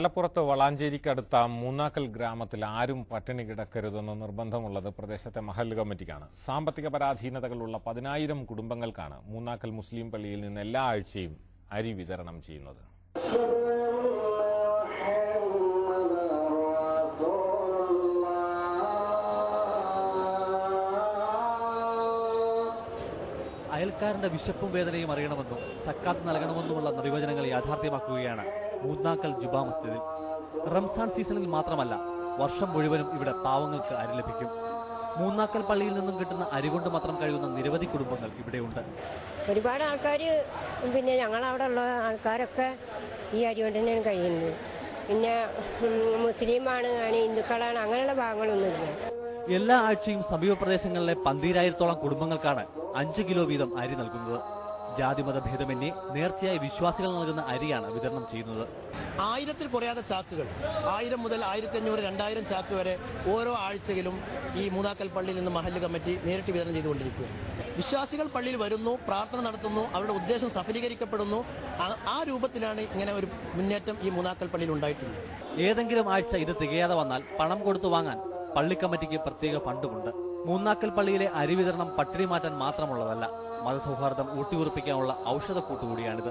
മലപ്പുറത്ത് വളാഞ്ചേരിക്കടുത്ത മൂന്നാക്കൽ ഗ്രാമത്തിൽ ആരും പട്ടിണി കിടക്കരുതെന്ന് നിർബന്ധമുള്ളത് പ്രദേശത്തെ മഹല്ല് കമ്മിറ്റിക്കാണ്. സാമ്പത്തിക പരാധീനതകളുള്ള 10,000 കുടുംബങ്ങൾക്കാണ് മൂന്നാക്കൽ മുസ്ലിം പള്ളിയിൽ നിന്ന് എല്ലാ ആഴ്ചയും അരി വിതരണം ചെയ്യുന്നത്. അയൽക്കാരന്റെ വിശപ്പും വേദനയും അറിയണമെന്നും സക്കാത്ത് നൽകണമെന്നുമുള്ള നിർവചനങ്ങൾ യാഥാർത്ഥ്യമാക്കുകയാണ് മൂന്നാക്കൽ ജുമാ മസ്ജിദിൽ. റംസാൻ സീസണിൽ മാത്രമല്ല, വർഷം മുഴുവനും ഇവിടെ പാവങ്ങൾക്ക് അരി ലഭിക്കും. മൂന്നാക്കൽ പള്ളിയിൽ നിന്നും കിട്ടുന്ന അരി കൊണ്ട് മാത്രം കഴിയുന്ന നിരവധി കുടുംബങ്ങൾ ഇവിടെയുണ്ട്. ഒരുപാട് ആൾക്കാർ, പിന്നെ ഞങ്ങളവിടെ ഉള്ള ആൾക്കാരൊക്കെ ഈ അരി കൊണ്ട് തന്നെയാണ് കഴിയുന്നത്. പിന്നെ മുസ്ലിമാണ്, ഹിന്ദുക്കളാണ്, അങ്ങനെയുള്ള ഭാഗങ്ങളൊന്നുമില്ല. എല്ലാ ആഴ്ചയും സമീപ പ്രദേശങ്ങളിലെ 12,000-ഓളം കുടുംബങ്ങൾക്കാണ് 5 കിലോ വീതം അരി നൽകുന്നത്. ജാതിമത ഭേദമന്യേ നേർച്ചയായി വിശ്വാസികൾ നൽകുന്ന അരിയാണ് വിതരണം ചെയ്യുന്നത്. 1000-ൽ കുറയാതെ ചാക്കുകൾ, 1000 മുതൽ 1500, 2000 ചാക്ക് വരെ ഓരോ ആഴ്ചയിലും ഈ മൂന്നാക്കൽ പള്ളിയിൽ നിന്ന് മഹല്ല് കമ്മിറ്റി നേരിട്ട് വിതരണം ചെയ്തുകൊണ്ടിരിക്കുകയാണ്. വിശ്വാസികൾ പള്ളിയിൽ വരുന്നു, പ്രാർത്ഥന നടത്തുന്നു, അവരുടെ ഉദ്ദേശം സഫലീകരിക്കപ്പെടുന്നു. ആ രൂപത്തിലാണ് ഇങ്ങനെ ഒരു മുന്നേറ്റം ഈ മൂന്നാക്കൽ പള്ളിയിൽ ഉണ്ടായിട്ടുള്ളത്. ഏതെങ്കിലും ആഴ്ച ഇത് തികയാതെ വന്നാൽ പണം കൊടുത്തു വാങ്ങാൻ പള്ളി കമ്മിറ്റിക്ക് പ്രത്യേക ഫണ്ടുമുണ്ട്. മൂന്നാക്കൽ പള്ളിയിലെ അരി വിതരണം പട്ടിണി മാറ്റാൻ മാത്രമുള്ളതല്ല, മതസൗഹാർദ്ദം ഊട്ടിയുറപ്പിക്കാനുള്ള ഔഷധക്കൂട്ടുകൂടിയാണിത്.